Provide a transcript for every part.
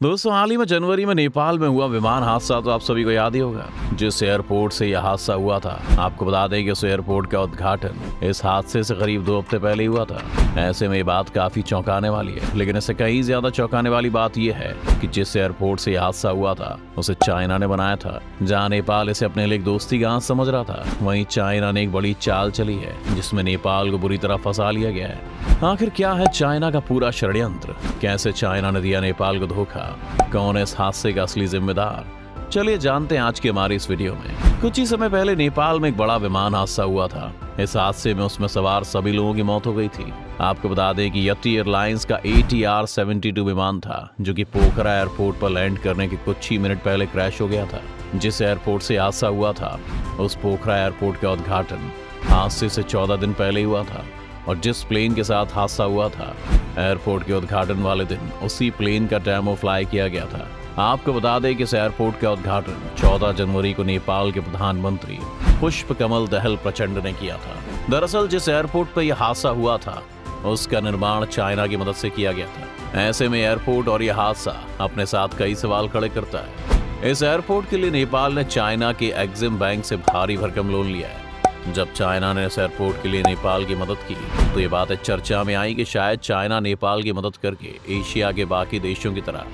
दोस्तों, हाल ही में जनवरी में नेपाल में हुआ विमान हादसा तो आप सभी को याद ही होगा। जिस एयरपोर्ट से यह हादसा हुआ था, आपको बता दें कि उस एयरपोर्ट का उद्घाटन इस हादसे से करीब 2 हफ्ते पहले ही हुआ था। ऐसे में ये बात काफी चौंकाने वाली है, लेकिन इससे कहीं ज्यादा चौंकाने वाली बात यह है कि जिस एयरपोर्ट से यह हादसा हुआ था उसे चाइना ने बनाया था। जहाँ नेपाल इसे अपने लिए एक दोस्ती गांव समझ रहा था, वहीं चाइना ने एक बड़ी चाल चली है जिसमें नेपाल को बुरी तरह फंसा लिया गया है। आखिर क्या है चाइना का पूरा षड्यंत्र? कैसे चाइना ने दिया नेपाल को धोखा? कौन है इस हादसे का असली जिम्मेदार? चलिए जानते हैं आज की हमारी इस वीडियो में। कुछ ही समय पहले नेपाल में एक बड़ा विमान हादसा हुआ था। इस हादसे में उसमें सवार सभी लोगों की मौत हो गई थी। आपको बता दें कि यति एयरलाइंस का ATR-72 विमान था, जो कि पोखरा एयरपोर्ट पर लैंड करने के कुछ ही मिनट पहले क्रैश हो गया था। जिस एयरपोर्ट से हादसा हुआ था, उस पोखरा एयरपोर्ट का उद्घाटन हादसे से 14 दिन पहले हुआ था, और जिस प्लेन के साथ हादसा हुआ था, एयरपोर्ट के उद्घाटन वाले दिन उसी प्लेन का डेमो फ्लाई किया गया था। आपको बता दें कि इस एयरपोर्ट का उद्घाटन 14 जनवरी को नेपाल के प्रधानमंत्री पुष्पकमल दहल प्रचंड ने किया था। दरअसल जिस एयरपोर्ट पर यह हादसा हुआ था, उसका निर्माण चाइना की मदद से किया गया था। ऐसे में एयरपोर्ट और यह हादसा अपने साथ कई सवाल खड़े करता है। इस एयरपोर्ट के लिए नेपाल ने चाइना के एक्सिम बैंक से भारी भरकम लोन लिया है। जब चाइना ने इस एयरपोर्ट के लिए नेपाल की मदद की, तो ये बात चर्चा में आई कि शायद चाइना नेपाल की मदद करके एशिया के बाकी देशों की तरह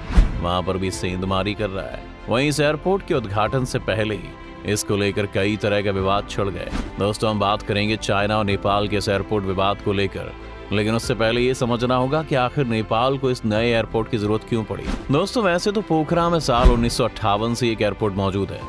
वहां पर भी सेंधमारी कर रहा है। वहीं इस एयरपोर्ट के उद्घाटन से पहले ही इसको लेकर कई तरह के विवाद छिड़ गए। दोस्तों, हम बात करेंगे चाइना और नेपाल के इस एयरपोर्ट विवाद को लेकर, लेकिन उससे पहले ये समझना होगा कि आखिर नेपाल को इस नए एयरपोर्ट की जरूरत क्यों पड़ी। दोस्तों, वैसे तो पोखरा में साल 1958 से एक एयरपोर्ट मौजूद है,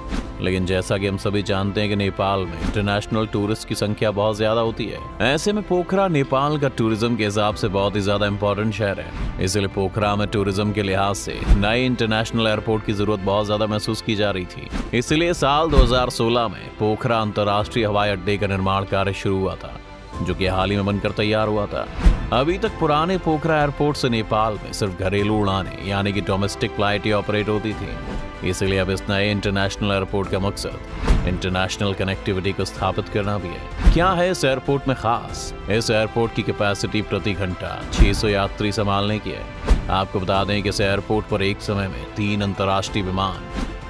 लेकिन जैसा कि हम सभी जानते हैं कि नेपाल में इंटरनेशनल टूरिस्ट की संख्या बहुत ज्यादा होती है। ऐसे में पोखरा नेपाल का टूरिज्म के हिसाब से बहुत ही ज्यादा इंपॉर्टेंट शहर है। इसलिए पोखरा में टूरिज्म के लिहाज से नए इंटरनेशनल एयरपोर्ट की जरूरत बहुत ज्यादा महसूस की जा रही थी। इसलिए साल 2016 में पोखरा अंतर्राष्ट्रीय हवाई अड्डे का निर्माण कार्य शुरू हुआ था, जो कि हाल ही में बनकर तैयार हुआ था। अभी तक पुराने पोखरा एयरपोर्ट से नेपाल में सिर्फ घरेलू उड़ानें यानी कि डोमेस्टिक फ्लाइट ही ऑपरेट होती थी। इसलिए अब इस नए इंटरनेशनल एयरपोर्ट का मकसद इंटरनेशनल कनेक्टिविटी को स्थापित करना भी है। क्या है इस एयरपोर्ट में खास? इस एयरपोर्ट की कैपेसिटी प्रति घंटा 600 यात्री संभालने की है। आपको बता दें कि इस एयरपोर्ट पर एक समय में 3 अंतर्राष्ट्रीय विमान,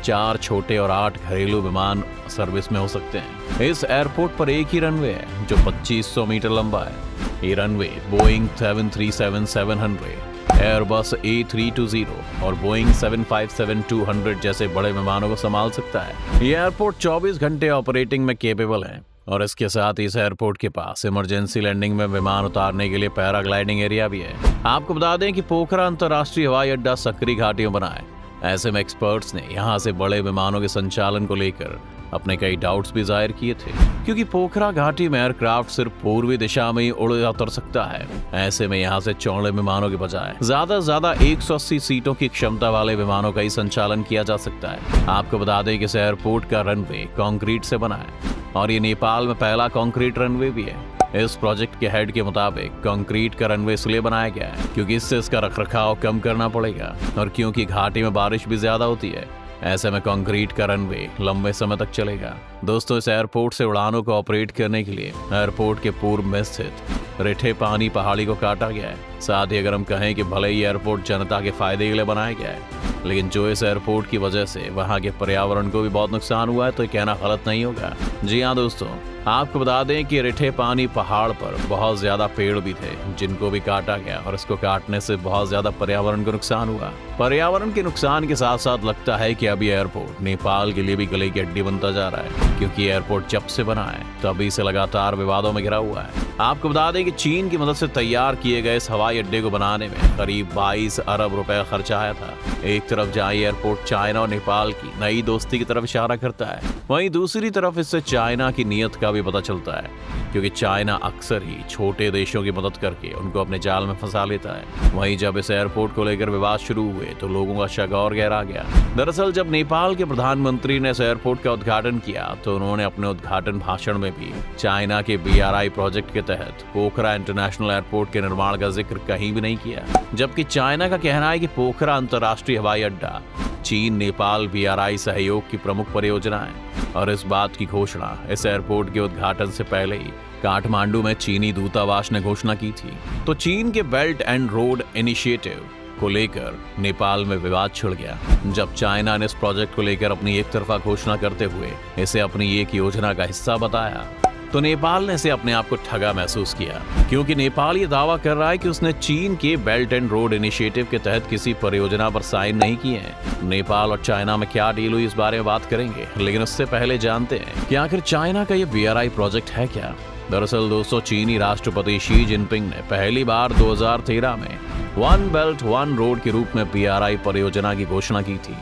4 छोटे और 8 घरेलू विमान सर्विस में हो सकते हैं। इस एयरपोर्ट पर एक ही रनवे है जो 2500 मीटर लंबा है। ये रनवे बोइंग 737-700, एयरबस A320 और बोइंग 757-200 जैसे बड़े विमानों को संभाल सकता है। ये एयरपोर्ट 24 घंटे ऑपरेटिंग में केपेबल है, और इसके साथ इस एयरपोर्ट के पास इमरजेंसी लैंडिंग में विमान उतारने के लिए पैराग्लाइडिंग एरिया भी है। आपको बता दें कि पोखरा अंतर्राष्ट्रीय हवाई अड्डा सक्रिय घाटी में बना है। ऐसे में एक्सपर्ट्स ने यहाँ से बड़े विमानों के संचालन को लेकर अपने कई डाउट्स भी जाहिर किए थे, क्योंकि पोखरा घाटी में एयरक्राफ्ट सिर्फ पूर्वी दिशा में ही उतर सकता है। ऐसे में यहाँ से चौड़े विमानों के बजाय ज्यादा से ज्यादा 180 सीटों की क्षमता वाले विमानों का ही संचालन किया जा सकता है। आपको बता दें कि इस एयरपोर्ट का रनवे कंक्रीट से बना है, और ये नेपाल में पहला कंक्रीट रनवे भी है। इस प्रोजेक्ट के हेड के मुताबिक कंक्रीट का रनवे इसलिए बनाया गया है क्योंकि इससे इसका रखरखाव कम करना पड़ेगा, और क्योंकि घाटी में बारिश भी ज्यादा होती है, ऐसे में कंक्रीट का रनवे लंबे समय तक चलेगा। दोस्तों, इस एयरपोर्ट से उड़ानों को ऑपरेट करने के लिए एयरपोर्ट के पूर्व में स्थित रिठे पानी पहाड़ी को काटा गया है। साथ ही अगर हम कहें कि भले ही एयरपोर्ट जनता के फायदे के लिए बनाया गया है, लेकिन जो इस एयरपोर्ट की वजह से वहां के पर्यावरण को भी बहुत नुकसान हुआ है, तो ये कहना गलत नहीं होगा। जी हाँ दोस्तों, आपको बता दें कि रिठे पानी पहाड़ पर बहुत ज्यादा पेड़ भी थे जिनको भी काटा गया, और इसको काटने से बहुत ज्यादा पर्यावरण को नुकसान हुआ। पर्यावरण के नुकसान के साथ साथ लगता है कि अभी एयरपोर्ट नेपाल के लिए भी गले की हड्डी बनता जा रहा है, क्योंकि एयरपोर्ट जब से बना है तभी से लगातार विवादों में घिरा हुआ है। आपको बता दें कि चीन की मदद से तैयार किए गए इस हवाई अड्डे को बनाने में करीब 22 अरब रुपए खर्च आया था। एक तरफ जहाँ एयरपोर्ट चाइना और नेपाल की नई दोस्ती की तरफ इशारा करता है, वहीं दूसरी तरफ इससे चाइना की नीयत का भी पता चलता है, क्योंकि चाइना अक्सर ही छोटे देशों की मदद करके उनको अपने जाल में फंसा लेता है। वहीं जब इस एयरपोर्ट को लेकर विवाद शुरू हुए तो लोगों का शक और गहरा गया। दरअसल जब नेपाल के प्रधानमंत्री ने इस एयरपोर्ट का उद्घाटन किया, तो उन्होंने अपने उद्घाटन भाषण में भी चाइना के BRI प्रोजेक्ट के तहत पोखरा इंटरनेशनल एयरपोर्ट के निर्माण का जिक्र कहीं भी नहीं किया, जबकि चाइना का कहना है कि पोखरा अंतर्राष्ट्रीय हवाई अड्डा चीन नेपाल BRI सहयोग की प्रमुख परियोजना है, और इस बात की घोषणा इस एयरपोर्ट के उद्घाटन से पहले ही काठमांडू में चीनी दूतावास ने घोषणा की थी। तो चीन के बेल्ट एंड रोड इनिशिएटिव को लेकर नेपाल में विवाद छिड़ गया। जब चाइना ने इस प्रोजेक्ट को लेकर अपनी एक तरफा घोषणा करते हुए इसे अपनी एक योजना का हिस्सा बताया तो नेपाल ने इसे अपने आप को ठगा महसूस किया, क्योंकि नेपाल ये दावा कर रहा है कि उसने चीन के बेल्ट एंड रोड इनिशिएटिव के तहत किसी परियोजना पर साइन नहीं किए हैं। नेपाल और चाइना में क्या डील हुई इस बारे में बात करेंगे, लेकिन उससे पहले जानते हैं कि आखिर चाइना का ये BRI प्रोजेक्ट है क्या। दरअसल दोस्तों, चीनी राष्ट्रपति शी जिनपिंग ने पहली बार 2013 में वन बेल्ट वन रोड के रूप में BRI परियोजना की घोषणा की थी।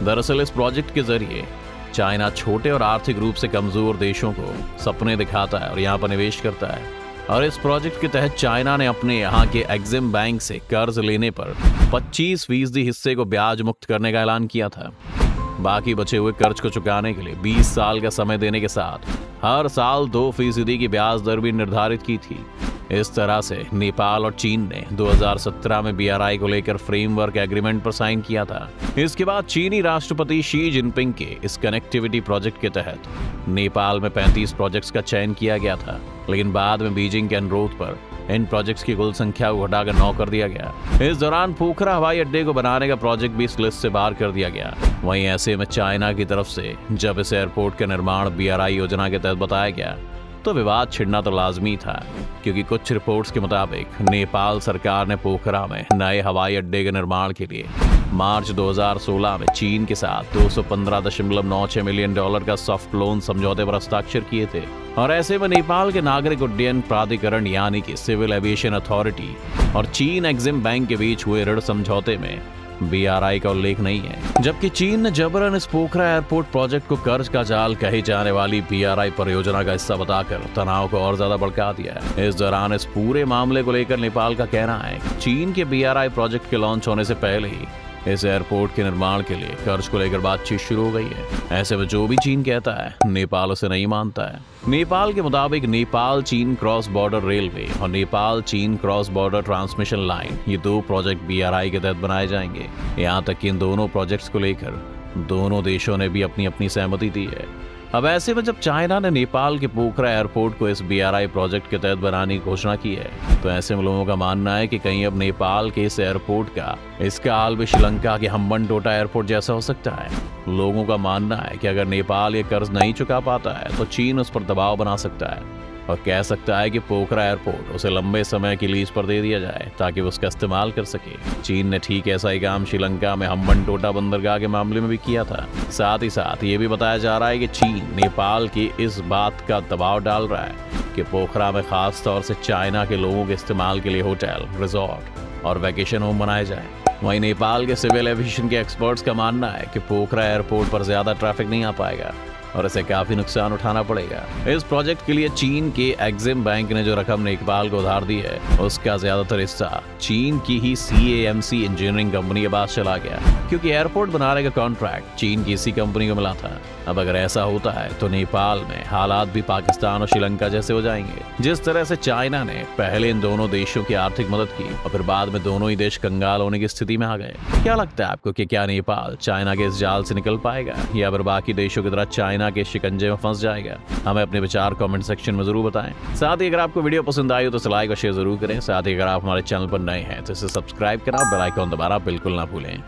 दरअसल इस प्रोजेक्ट के जरिए चाइना छोटे और आर्थिक रूप से कमजोर देशों को सपने दिखाता है और यहाँ पर निवेश करता है। और इस प्रोजेक्ट के तहत चाइना ने अपने यहाँ के एग्जिम बैंक से कर्ज लेने पर 25% हिस्से को ब्याज मुक्त करने का ऐलान किया था। बाकी बचे हुए कर्ज को चुकाने के लिए 20 साल का समय देने के साथ हर साल 2% की ब्याज दर भी निर्धारित की थी। इस तरह से नेपाल और चीन ने 2017 में BRI को लेकर फ्रेमवर्क एग्रीमेंट पर साइन किया था। इसके बाद चीनी राष्ट्रपति शी जिनपिंग के इस कनेक्टिविटी प्रोजेक्ट के तहत नेपाल में 35 प्रोजेक्ट्स का चयन किया गया था, लेकिन बाद में बीजिंग के अनुरोध पर इन प्रोजेक्ट्स की कुल संख्या को घटाकर 9 कर दिया गया। इस दौरान पोखरा हवाई अड्डे को बनाने का प्रोजेक्ट भी इस लिस्ट से बाहर कर दिया गया। वहीं ऐसे में चाइना की तरफ से जब इस एयरपोर्ट का निर्माण BRI योजना के तहत बताया गया तो विवाद छिड़ना तो लाजमी था, क्योंकि कुछ रिपोर्ट्स के मुताबिक नेपाल सरकार ने पोखरा में नए हवाई अड्डे के निर्माण के लिए मार्च 2016 में चीन के साथ $215.96 मिलियन का सॉफ्ट लोन समझौते पर हस्ताक्षर किए थे। और ऐसे में नेपाल के नागरिक उड्डयन प्राधिकरण यानी कि सिविल एविएशन अथॉरिटी और चीन एग्जिम बैंक के बीच हुए ऋण समझौते में BRI का उल्लेख नहीं है, जबकि चीन ने जबरन इस पोखरा एयरपोर्ट प्रोजेक्ट को कर्ज का जाल कही जाने वाली BRI परियोजना का हिस्सा बताकर तनाव को और ज्यादा भड़का दिया है। इस दौरान इस पूरे मामले को लेकर नेपाल का कहना है कि चीन के BRI प्रोजेक्ट के लॉन्च होने से पहले ही इस एयरपोर्ट के निर्माण के लिए कर्ज को लेकर बातचीत शुरू हो गई है। ऐसे में जो भी चीन कहता है नेपाल उसे नहीं मानता है। नेपाल के मुताबिक नेपाल चीन क्रॉस बॉर्डर रेलवे और नेपाल चीन क्रॉस बॉर्डर ट्रांसमिशन लाइन, ये 2 प्रोजेक्ट BRI के तहत बनाए जाएंगे। यहाँ तक कि इन दोनों प्रोजेक्ट्स को लेकर दोनों देशों ने भी अपनी अपनी सहमति दी है। अब ऐसे में जब चाइना ने नेपाल के पोखरा एयरपोर्ट को इस BRI प्रोजेक्ट के तहत बनाने की घोषणा की है, तो ऐसे में लोगों का मानना है कि कहीं अब नेपाल के इस एयरपोर्ट का इसका हाल भी श्रीलंका के हम्बनटोटा एयरपोर्ट जैसा हो सकता है। लोगों का मानना है कि अगर नेपाल ये कर्ज नहीं चुका पाता है तो चीन उस पर दबाव बना सकता है और कह सकता है कि पोखरा एयरपोर्ट उसे लंबे समय की लीज पर दे दिया जाए ताकि वो उसका इस्तेमाल कर सके। चीन ने ठीक ऐसा ही काम श्रीलंका में हम्बनटोटा बंदरगाह के मामले में भी किया था। साथ ही साथ ये भी बताया जा रहा है कि चीन नेपाल की इस बात का दबाव डाल रहा है कि पोखरा में खास तौर से चाइना के लोगों के इस्तेमाल के लिए होटल, रिजॉर्ट और वैकेशन होम बनाए जाए। वहीं नेपाल के सिविल एविएशन के एक्सपर्ट्स का मानना है कि पोखरा एयरपोर्ट पर ज्यादा ट्रैफिक नहीं आ पाएगा और इसे काफी नुकसान उठाना पड़ेगा। इस प्रोजेक्ट के लिए चीन के एग्जिम बैंक ने जो रकम नेपाल को उधार दी है उसका ज्यादातर हिस्सा चीन की ही CAMC इंजीनियरिंग कंपनी के पास चला गया, क्योंकि एयरपोर्ट बनाने का कॉन्ट्रैक्ट चीन की इसी कंपनी को मिला था। अब अगर ऐसा होता है तो नेपाल में हालात भी पाकिस्तान और श्रीलंका जैसे हो जाएंगे। जिस तरह से चाइना ने पहले इन दोनों देशों की आर्थिक मदद की और फिर बाद में दोनों ही देश कंगाल होने की स्थिति में आ गए। क्या लगता है आपको कि क्या नेपाल चाइना के इस जाल से निकल पाएगा या फिर बाकी देशों की तरह चाइना के शिकंजे में फंस जाएगा? हमें अपने विचार कमेंट सेक्शन में जरूर बताएं। साथ ही अगर आपको वीडियो पसंद आई हो तो लाइक और शेयर जरूर करें। साथ ही अगर आप हमारे चैनल पर नए हैं तो इसे सब्सक्राइब करना और बेल आइकन दबाना बिल्कुल ना भूलें।